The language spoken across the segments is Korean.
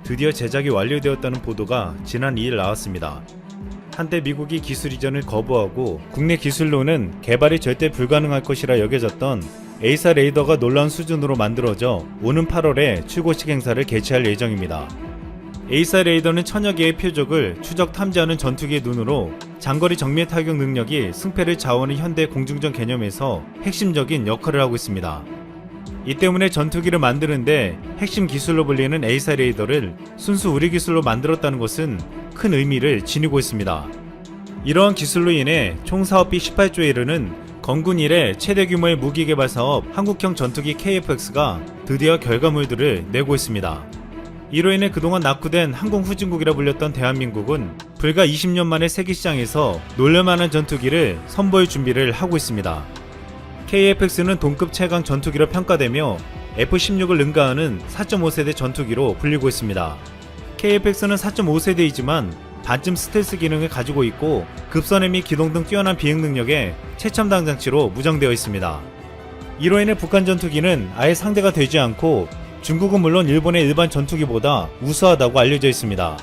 드디어 제작이 완료되었다는 보도가 지난 2일 나왔습니다. 한때 미국이 기술 이전을 거부하고 국내 기술로는 개발이 절대 불가능할 것이라 여겨졌던 에이사 레이더가 놀라운 수준으로 만들어져 오는 8월에 출고식 행사를 개최할 예정입니다. 에이사 레이더는 천여 개의 표적을 추적 탐지하는 전투기의 눈으로 장거리 정밀 타격 능력이 승패를 좌우하는 현대 공중전 개념에서 핵심적인 역할을 하고 있습니다. 이 때문에 전투기를 만드는데 핵심 기술로 불리는 에이사 레이더를 순수 우리 기술로 만들었다는 것은 큰 의미를 지니고 있습니다. 이러한 기술로 인해 총 사업비 18조에 이르는 건군 이래 최대 규모의 무기 개발 사업 한국형 전투기 KF-X가 드디어 결과물들을 내고 있습니다. 이로 인해 그동안 낙후된 항공 후진국이라 불렸던 대한민국은 불과 20년 만에 세계시장에서 놀랄만한 전투기를 선보일 준비를 하고 있습니다. KF-X는 동급 최강 전투기로 평가되며 F-16을 능가하는 4.5세대 전투기로 불리고 있습니다. KF-X는 4.5세대이지만 반쯤 스텔스 기능을 가지고 있고 급선회 및 기동 등 뛰어난 비행 능력에 최첨단 장치로 무장되어 있습니다. 이로 인해 북한 전투기는 아예 상대가 되지 않고 중국은 물론 일본의 일반 전투기보다 우수하다고 알려져 있습니다.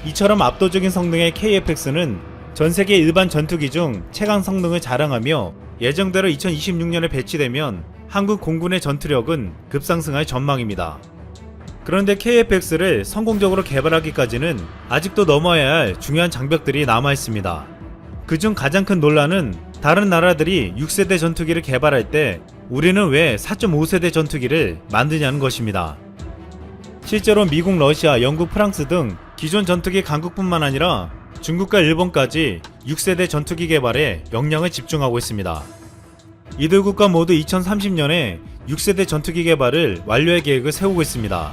이처럼 압도적인 성능의 KF-X는 전세계 일반 전투기 중 최강 성능을 자랑하며 예정대로 2026년에 배치되면 한국 공군의 전투력은 급상승할 전망입니다. 그런데 KF-X를 성공적으로 개발하기까지는 아직도 넘어야 할 중요한 장벽들이 남아있습니다. 그중 가장 큰 논란은 다른 나라들이 6세대 전투기를 개발할 때 우리는 왜 4.5세대 전투기를 만드냐는 것입니다. 실제로 미국, 러시아, 영국, 프랑스 등 기존 전투기 강국뿐만 아니라 중국과 일본까지 6세대 전투기 개발에 역량을 집중하고 있습니다. 이들 국가 모두 2030년에 6세대 전투기 개발을 완료할 계획을 세우고 있습니다.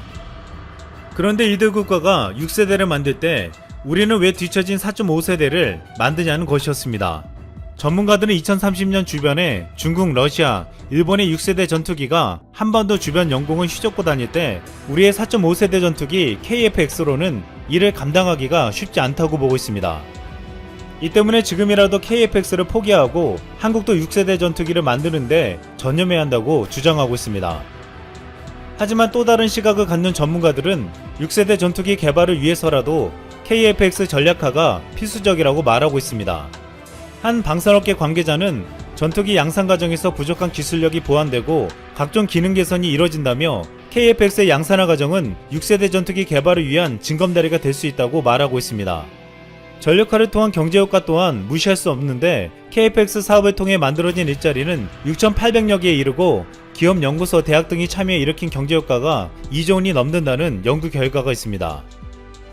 그런데 이들 국가가 6세대를 만들 때 우리는 왜 뒤처진 4.5세대를 만드냐는 것이었습니다. 전문가들은 2030년 주변에 중국, 러시아, 일본의 6세대 전투기가 한반도 주변 영공을 휘젓고 다닐 때 우리의 4.5세대 전투기 KF-X로는 이를 감당하기가 쉽지 않다고 보고 있습니다. 이 때문에 지금이라도 KF-X를 포기하고 한국도 6세대 전투기를 만드는데 전념해야 한다고 주장하고 있습니다. 하지만 또 다른 시각을 갖는 전문가들은 6세대 전투기 개발을 위해서라도 KF-X 전략화가 필수적이라고 말하고 있습니다. 한 방산업계 관계자는 전투기 양산 과정에서 부족한 기술력이 보완되고 각종 기능 개선이 이뤄진다며 KF-X의 양산화 과정은 6세대 전투기 개발을 위한 징검다리가 될 수 있다고 말하고 있습니다. 전력화를 통한 경제효과 또한 무시할 수 없는데 KF-X 사업을 통해 만들어진 일자리는 6,800여 개에 이르고 기업, 연구소, 대학 등이 참여해 일으킨 경제효과가 2조 원이 넘는다는 연구 결과가 있습니다.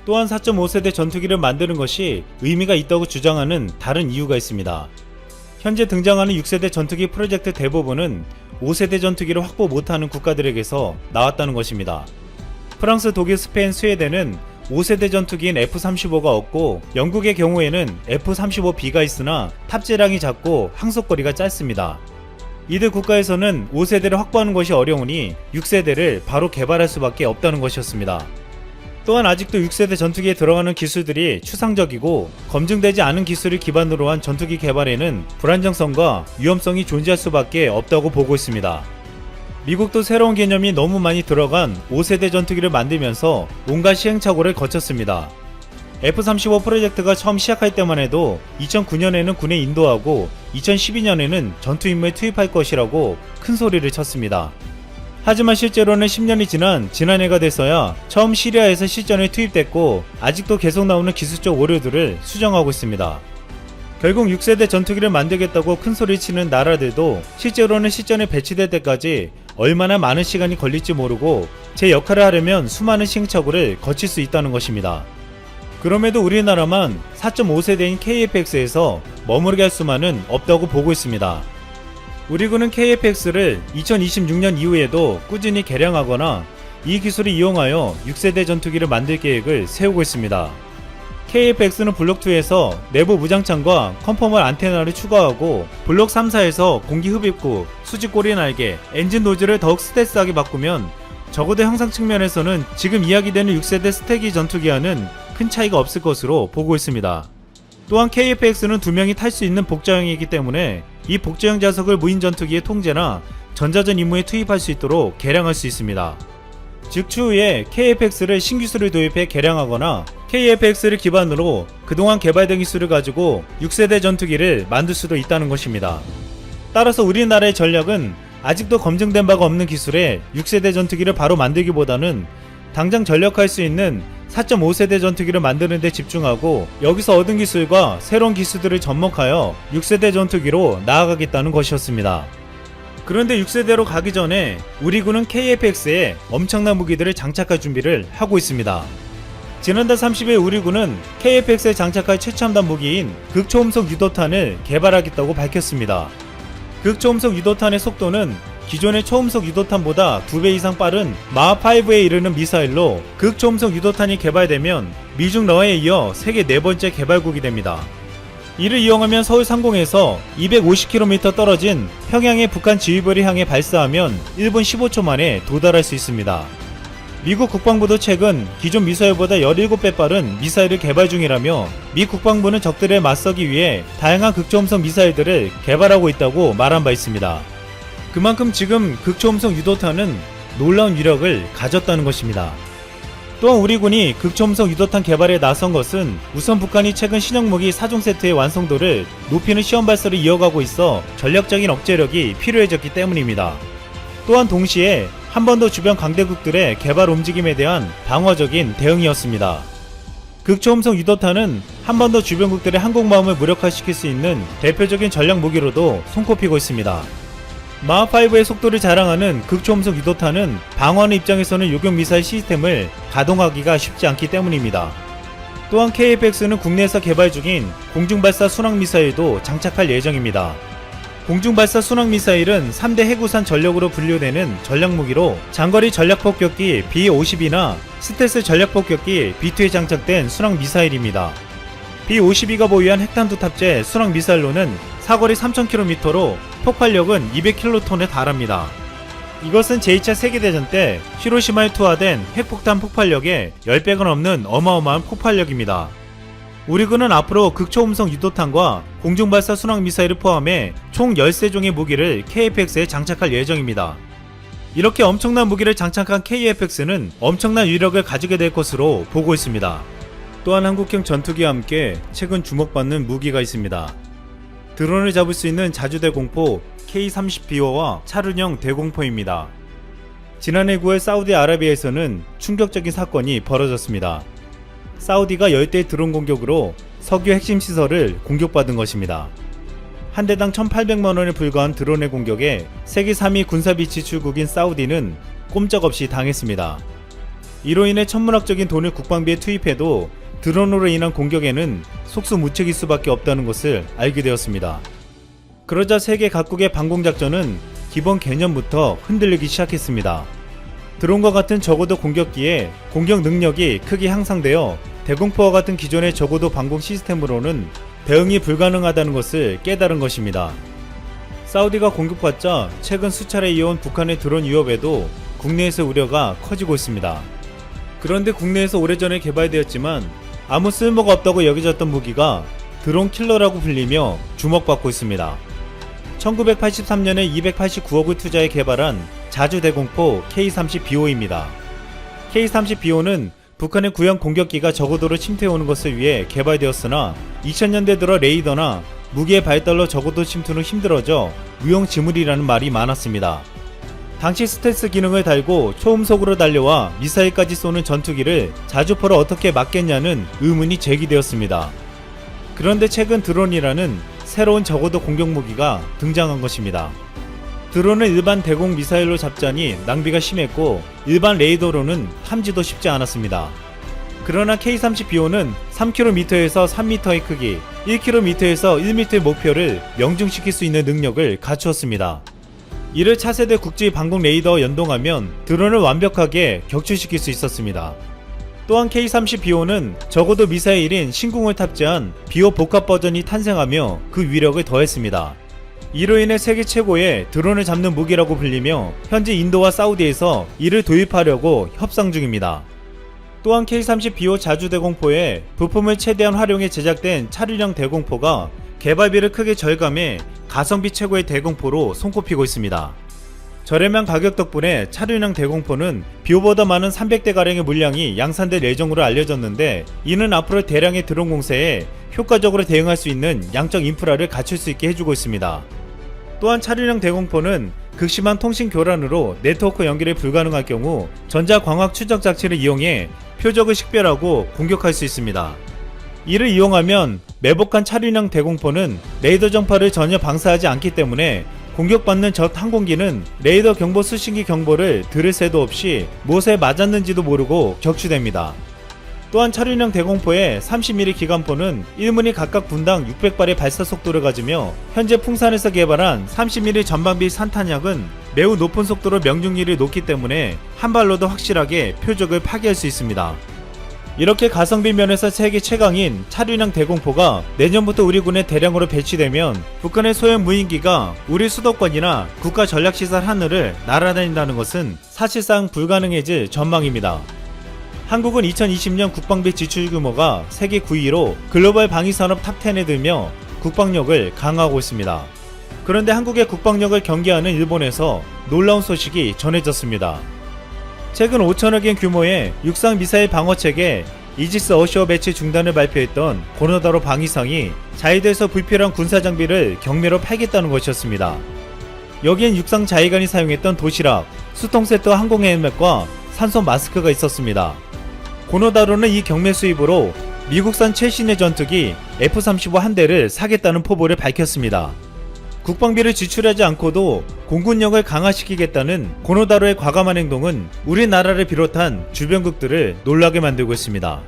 또한 4.5세대 전투기를 만드는 것이 의미가 있다고 주장하는 다른 이유가 있습니다. 현재 등장하는 6세대 전투기 프로젝트 대부분은 5세대 전투기를 확보 못하는 국가들에게서 나왔다는 것입니다. 프랑스, 독일, 스페인, 스웨덴은 5세대 전투기인 F-35가 없고 영국의 경우에는 F-35B가 있으나 탑재량이 작고 항속거리가 짧습니다. 이들 국가에서는 5세대를 확보하는 것이 어려우니 6세대를 바로 개발할 수밖에 없다는 것이었습니다. 또한 아직도 6세대 전투기에 들어가는 기술들이 추상적이고 검증되지 않은 기술을 기반으로 한 전투기 개발에는 불안정성과 위험성이 존재할 수밖에 없다고 보고 있습니다. 미국도 새로운 개념이 너무 많이 들어간 5세대 전투기를 만들면서 온갖 시행착오를 거쳤습니다. F-35 프로젝트가 처음 시작할 때만 해도 2009년에는 군에 인도하고 2012년에는 전투 임무에 투입할 것이라고 큰 소리를 쳤습니다. 하지만 실제로는 10년이 지난 지난해가 돼서야 처음 시리아에서 실전에 투입됐고 아직도 계속 나오는 기술적 오류들을 수정하고 있습니다. 결국 6세대 전투기를 만들겠다고 큰소리 치는 나라들도 실제로는 실전에 배치될 때까지 얼마나 많은 시간이 걸릴지 모르고 제 역할을 하려면 수많은 시행착오를 거칠 수 있다는 것입니다. 그럼에도 우리나라만 4.5세대인 KF-X에서 머무르게 할 수만은 없다고 보고 있습니다. 우리 군은 KF-X를 2026년 이후에도 꾸준히 개량하거나 이 기술을 이용하여 6세대 전투기를 만들 계획을 세우고 있습니다. KF-X는 블록2에서 내부 무장창과 컨포멀 안테나를 추가하고 블록 3, 4에서 공기 흡입구, 수직 꼬리 날개, 엔진 노즐을 더욱 스텔스하게 바꾸면 적어도 형상 측면에서는 지금 이야기되는 6세대 스테기 전투기와는 큰 차이가 없을 것으로 보고 있습니다. 또한 KF-X는 2명이 탈 수 있는 복좌형이기 때문에 이 복좌형 좌석을 무인 전투기의 통제나 전자전 임무에 투입할 수 있도록 개량할 수 있습니다. 즉 추후에 KF-X를 신기술을 도입해 개량하거나 KF-X를 기반으로 그동안 개발된 기술을 가지고 6세대 전투기를 만들 수도 있다는 것입니다. 따라서 우리나라의 전략은 아직도 검증된 바가 없는 기술에 6세대 전투기를 바로 만들기보다는 당장 전력할 수 있는 4.5세대 전투기를 만드는 데 집중하고 여기서 얻은 기술과 새로운 기술들을 접목하여 6세대 전투기로 나아가겠다는 것이었습니다. 그런데 6세대로 가기 전에 우리 군은 KF-X에 엄청난 무기들을 장착할 준비를 하고 있습니다. 지난달 30일 우리 군은 KF-X에 장착할 최첨단 무기인 극초음속 유도탄을 개발하겠다고 밝혔습니다. 극초음속 유도탄의 속도는 기존의 초음속 유도탄보다 2배 이상 빠른 마하5에 이르는 미사일로 극초음속 유도탄이 개발되면 미중 러에 이어 세계 4번째 개발국이 됩니다. 이를 이용하면 서울 상공에서 250km 떨어진 평양의 북한 지휘부를 향해 발사하면 1분 15초 만에 도달할 수 있습니다. 미국 국방부도 최근 기존 미사일보다 17배 빠른 미사일을 개발 중이라며 미 국방부는 적들에 맞서기 위해 다양한 극초음속 미사일들을 개발하고 있다고 말한 바 있습니다. 그만큼 지금 극초음속 유도탄은 놀라운 위력을 가졌다는 것입니다. 또한 우리 군이 극초음속 유도탄 개발에 나선 것은 우선 북한이 최근 신형무기 4종 세트의 완성도를 높이는 시험 발사를 이어가고 있어 전략적인 억제력이 필요해졌기 때문입니다. 또한 동시에 한 번 더 주변 강대국들의 개발 움직임에 대한 방어적인 대응이었습니다. 극초음속 유도탄은 한 번 더 주변국들의 항공모함을 무력화시킬 수 있는 대표적인 전략 무기로도 손꼽히고 있습니다. 마하5의 속도를 자랑하는 극초음속 유도탄은 방어하는 입장에서는 요격 미사일 시스템을 가동하기가 쉽지 않기 때문입니다. 또한 KF-X는 국내에서 개발 중인 공중발사 순항미사일도 장착할 예정입니다. 공중발사 순항미사일은 3대 해구산 전력으로 분류되는 전략무기로 장거리 전략폭격기 B-52나 스텔스 전략폭격기 B-2에 장착된 순항미사일입니다. B-52가 보유한 핵탄두 탑재 순항미사일로는 사거리 3000km로 폭발력은 200킬로톤에 달합니다. 이것은 제2차 세계대전 때 히로시마에 투하된 핵폭탄 폭발력의 10배가 넘는 어마어마한 폭발력입니다. 우리 군은 앞으로 극초음속 유도탄과 공중발사 순항미사일을 포함해 총 13종의 무기를 KF-X에 장착할 예정입니다. 이렇게 엄청난 무기를 장착한 KF-X는 엄청난 위력을 가지게 될 것으로 보고 있습니다. 또한 한국형 전투기와 함께 최근 주목받는 무기가 있습니다. 드론을 잡을 수 있는 자주대공포 K-30BO와 차륜형 대공포입니다. 지난해 9월 사우디아라비아에서는 충격적인 사건이 벌어졌습니다. 사우디가 열대 드론 공격으로 석유 핵심 시설을 공격받은 것입니다. 한 대당 1,800만원에 불과한 드론의 공격에 세계 3위 군사비 지출국인 사우디는 꼼짝없이 당했습니다. 이로 인해 천문학적인 돈을 국방비에 투입해도 드론으로 인한 공격에는 속수무책일 수밖에 없다는 것을 알게 되었습니다. 그러자 세계 각국의 방공작전은 기본 개념부터 흔들리기 시작했습니다. 드론과 같은 저고도 공격기에 공격 능력이 크게 향상되어 대공포와 같은 기존의 저고도 방공 시스템으로는 대응이 불가능하다는 것을 깨달은 것입니다. 사우디가 공격받자 최근 수차례 이어온 북한의 드론 위협에도 국내에서 우려가 커지고 있습니다. 그런데 국내에서 오래전에 개발되었지만 아무 쓸모가 없다고 여겨졌던 무기가 드론 킬러라고 불리며 주목받고 있습니다. 1983년에 289억을 투자해 개발한 자주대공포 K-30BO입니다. K-30BO는 북한의 구형 공격기가 저고도로 침투해오는 것을 위해 개발되었으나 2000년대 들어 레이더나 무기의 발달로 저고도 침투는 힘들어져 무용지물이라는 말이 많았습니다. 당시 스텔스 기능을 달고 초음속으로 달려와 미사일까지 쏘는 전투기를 자주포로 어떻게 막겠냐는 의문이 제기되었습니다. 그런데 최근 드론이라는 새로운 저고도 공격 무기가 등장한 것입니다. 드론을 일반 대공 미사일로 잡자니 낭비가 심했고 일반 레이더로는 탐지도 쉽지 않았습니다. 그러나 K-30BO는 3km에서 3m의 크기, 1km에서 1m의 목표를 명중시킬 수 있는 능력을 갖추었습니다. 이를 차세대 국지 방공 레이더와 연동하면 드론을 완벽하게 격추시킬 수 있었습니다. 또한 K-30BO는 적어도 미사일인 신궁을 탑재한 BO 복합 버전이 탄생하며 그 위력을 더했습니다. 이로 인해 세계 최고의 드론을 잡는 무기라고 불리며 현재 인도와 사우디에서 이를 도입하려고 협상 중입니다. 또한 K-30BO 자주대공포에 부품을 최대한 활용해 제작된 차륜형 대공포가 개발비를 크게 절감해 가성비 최고의 대공포로 손꼽히고 있습니다. 저렴한 가격 덕분에 차륜형 대공포는 비오보다 많은 300대가량의 물량이 양산될 예정으로 알려졌는데, 이는 앞으로 대량의 드론 공세에 효과적으로 대응할 수 있는 양적 인프라를 갖출 수 있게 해주고 있습니다. 또한 차륜형 대공포는 극심한 통신 교란으로 네트워크 연결이 불가능할 경우 전자광학 추적 장치를 이용해 표적을 식별하고 공격할 수 있습니다. 이를 이용하면 매복한 차륜형 대공포는 레이더 정파를 전혀 방사하지 않기 때문에 공격받는 적 항공기는 레이더 경보 수신기 경보를 들을 새도 없이 무엇에 맞았는지도 모르고 격추됩니다. 또한 차륜형 대공포의 30mm 기관포는 1문이 각각 분당 600발의 발사 속도를 가지며, 현재 풍산에서 개발한 30mm 전방비 산탄약은 매우 높은 속도로 명중률이 높기 때문에 한 발로도 확실하게 표적을 파괴할 수 있습니다. 이렇게 가성비 면에서 세계 최강인 차륜형 대공포가 내년부터 우리 군에 대량으로 배치되면 북한의 소형 무인기가 우리 수도권이나 국가 전략시설 하늘을 날아다닌다는 것은 사실상 불가능해질 전망입니다. 한국은 2020년 국방비 지출 규모가 세계 9위로 글로벌 방위산업 탑10에 들며 국방력을 강화하고 있습니다. 그런데 한국의 국방력을 경계하는 일본에서 놀라운 소식이 전해졌습니다. 최근 5천억엔 규모의 육상 미사일 방어체계 이지스 어시어 배치 중단을 발표했던 고노다로 방위상이 자위대에서 불필요한 군사장비를 경매로 팔겠다는 것이었습니다. 여기엔 육상 자위관이 사용했던 도시락, 수통세트 항공 헬멧과 산소 마스크가 있었습니다. 고노다로는 이 경매 수입으로 미국산 최신의 전투기 F-35 한 대를 사겠다는 포부를 밝혔습니다. 국방비를 지출하지 않고도 공군력을 강화시키겠다는 고노다로의 과감한 행동은 우리나라를 비롯한 주변국들을 놀라게 만들고 있습니다.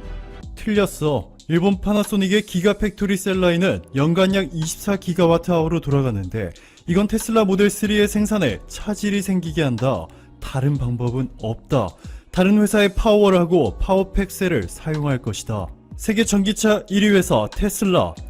틀렸어. 일본 파나소닉의 기가 팩토리 셀 라인은 연간 약 24GWh로 돌아가는데, 이건 테슬라 모델 3의 생산에 차질이 생기게 한다. 다른 방법은 없다. 다른 회사의 파워라고 파워팩 셀을 사용할 것이다. 세계 전기차 1위 회사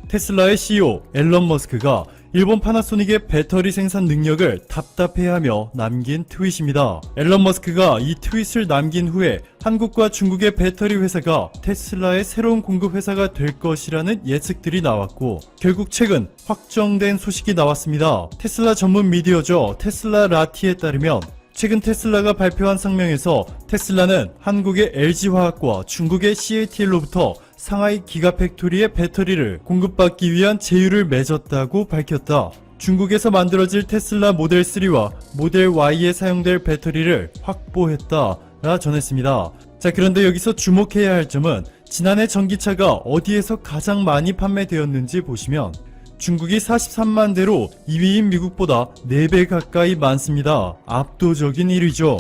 테슬라의 CEO 앨런 머스크가 일본 파나소닉의 배터리 생산 능력을 답답해하며 남긴 트윗입니다. 앨런 머스크가 이 트윗을 남긴 후에 한국과 중국의 배터리 회사가 테슬라의 새로운 공급 회사가 될 것이라는 예측들이 나왔고, 결국 최근 확정된 소식이 나왔습니다. 테슬라 전문 미디어죠. 테슬라 라티에 따르면 최근 테슬라가 발표한 성명에서 테슬라는 한국의 LG화학과 중국의 CATL로부터 상하이 기가팩토리의 배터리를 공급받기 위한 제휴를 맺었다고 밝혔다. 중국에서 만들어질 테슬라 모델 3와 모델 Y에 사용될 배터리를 확보했다라 전했습니다. 자, 그런데 여기서 주목해야 할 점은 지난해 전기차가 어디에서 가장 많이 판매되었는지 보시면 중국이 43만 대로 2위인 미국보다 4배 가까이 많습니다. 압도적인 1위죠.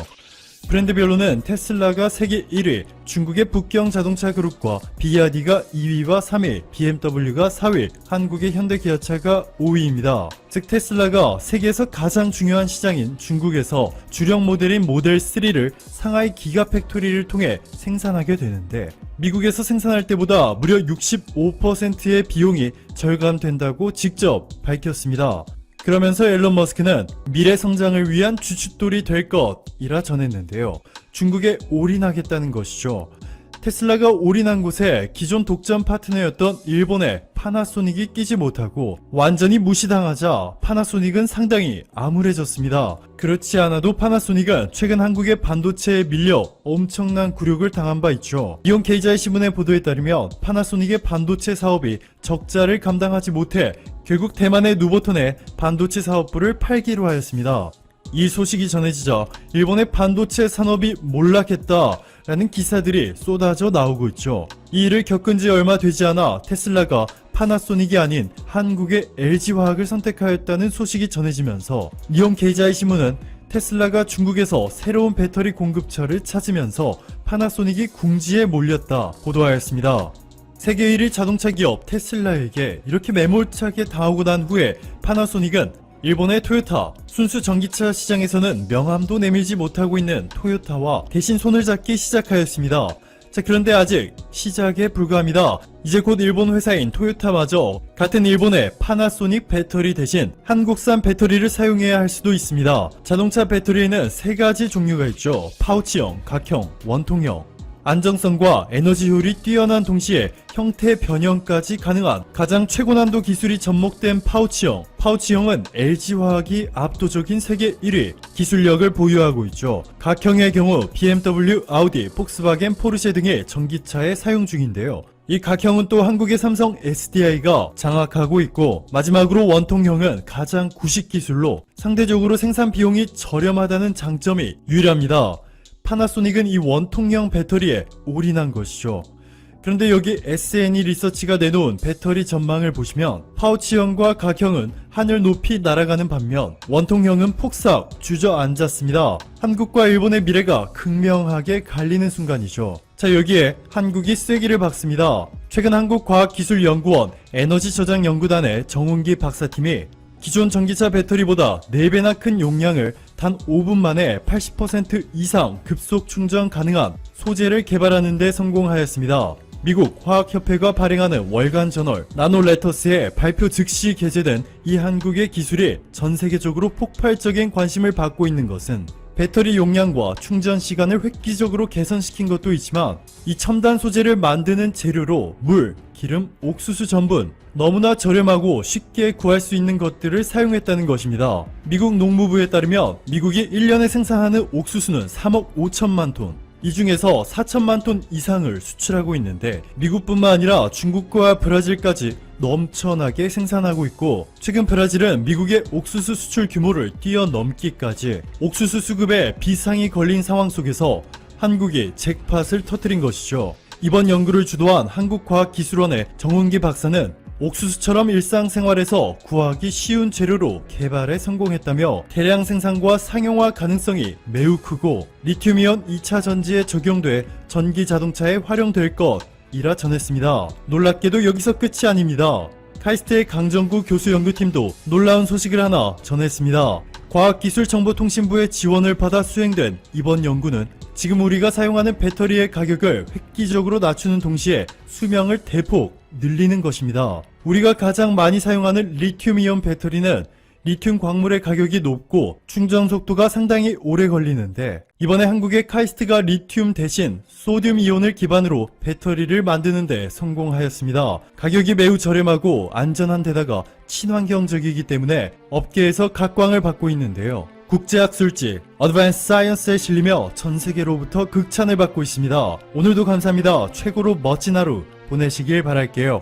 브랜드별로는 테슬라가 세계 1위, 중국의 북경 자동차 그룹과 비야디가 2위와 3위, BMW가 4위, 한국의 현대기아차가 5위입니다. 즉 테슬라가 세계에서 가장 중요한 시장인 중국에서 주력 모델인 모델 3를 상하이 기가팩토리를 통해 생산하게 되는데, 미국에서 생산할 때보다 무려 65%의 비용이 절감된다고 직접 밝혔습니다. 그러면서 앨런 머스크는 미래 성장을 위한 주춧돌이 될 것이라 전했는데요. 중국에 올인하겠다는 것이죠. 테슬라가 올인한 곳에 기존 독점 파트너였던 일본의 파나소닉이 끼지 못하고 완전히 무시당하자 파나소닉은 상당히 암울해졌습니다. 그렇지 않아도 파나소닉은 최근 한국의 반도체에 밀려 엄청난 굴욕을 당한 바 있죠. 이온 케이자이 신문의 보도에 따르면 파나소닉의 반도체 사업이 적자를 감당하지 못해 결국 대만의 누보톤에 반도체 사업부를 팔기로 하였습니다. 이 소식이 전해지자 일본의 반도체 산업이 몰락했다라는 기사들이 쏟아져 나오고 있죠. 이 일을 겪은 지 얼마 되지 않아 테슬라가 파나소닉이 아닌 한국의 LG화학을 선택하였다는 소식이 전해지면서 니온 게이자이 신문은 테슬라가 중국에서 새로운 배터리 공급처를 찾으면서 파나소닉이 궁지에 몰렸다 보도하였습니다. 세계 1위 자동차 기업 테슬라에게 이렇게 매몰차게 당하고 난 후에 파나소닉은 일본의 토요타, 순수 전기차 시장에서는 명함도 내밀지 못하고 있는 토요타와 대신 손을 잡기 시작하였습니다. 자, 그런데 아직 시작에 불과합니다. 이제 곧 일본 회사인 토요타마저 같은 일본의 파나소닉 배터리 대신 한국산 배터리를 사용해야 할 수도 있습니다. 자동차 배터리에는 3가지 종류가 있죠. 파우치형, 각형, 원통형. 안정성과 에너지 효율이 뛰어난 동시에 형태 변형까지 가능한 가장 최고난도 기술이 접목된 파우치형. 파우치형은 LG화학이 압도적인 세계 1위 기술력을 보유하고 있죠. 각형의 경우 BMW, 아우디, 폭스바겐, 포르쉐 등의 전기차에 사용 중인데요. 이 각형은 또 한국의 삼성 SDI가 장악하고 있고, 마지막으로 원통형은 가장 구식 기술로 상대적으로 생산 비용이 저렴하다는 장점이 유일합니다. 파나소닉은 이 원통형 배터리에 올인한 것이죠. 그런데 여기 SNE 리서치가 내놓은 배터리 전망을 보시면 파우치형과 각형은 하늘 높이 날아가는 반면 원통형은 폭삭 주저앉았습니다. 한국과 일본의 미래가 극명하게 갈리는 순간이죠. 자, 여기에 한국이 쐐기를 박습니다. 최근 한국과학기술연구원 에너지저장연구단의 정운기 박사팀이 기존 전기차 배터리보다 4배나 큰 용량을 단 5분 만에 80% 이상 급속 충전 가능한 소재를 개발하는 데 성공하였습니다. 미국 화학협회가 발행하는 월간 저널 나노레터스에 발표 즉시 게재된 이 한국의 기술이 전 세계적으로 폭발적인 관심을 받고 있는 것은 배터리 용량과 충전 시간을 획기적으로 개선시킨 것도 있지만, 이 첨단 소재를 만드는 재료로 물, 기름, 옥수수 전분, 너무나 저렴하고 쉽게 구할 수 있는 것들을 사용했다는 것입니다. 미국 농무부에 따르면 미국이 1년에 생산하는 옥수수는 3억 5천만 톤, 이 중에서 4천만 톤 이상을 수출하고 있는데, 미국뿐만 아니라 중국과 브라질까지 넘쳐나게 생산하고 있고, 최근 브라질은 미국의 옥수수 수출 규모를 뛰어넘기까지 옥수수 수급에 비상이 걸린 상황 속에서 한국이 잭팟을 터뜨린 것이죠. 이번 연구를 주도한 한국과학기술원의 정운기 박사는 옥수수처럼 일상생활에서 구하기 쉬운 재료로 개발에 성공했다며, 대량 생산과 상용화 가능성이 매우 크고 리튬이온 2차 전지에 적용돼 전기 자동차에 활용될 것이라 전했습니다. 놀랍게도 여기서 끝이 아닙니다. 카이스트의 강정구 교수 연구팀도 놀라운 소식을 하나 전했습니다. 과학기술정보통신부의 지원을 받아 수행된 이번 연구는 지금 우리가 사용하는 배터리의 가격을 획기적으로 낮추는 동시에 수명을 대폭 늘리는 것입니다. 우리가 가장 많이 사용하는 리튬이온 배터리는 리튬 광물의 가격이 높고 충전 속도가 상당히 오래 걸리는데, 이번에 한국의 카이스트가 리튬 대신 소듐 이온을 기반으로 배터리를 만드는 데 성공하였습니다. 가격이 매우 저렴하고 안전한 데다가 친환경적이기 때문에 업계에서 각광을 받고 있는데요. 국제학술지 어드밴스 사이언스에 실리며 전 세계로부터 극찬을 받고 있습니다. 오늘도 감사합니다. 최고로 멋진 하루 보내시길 바랄게요.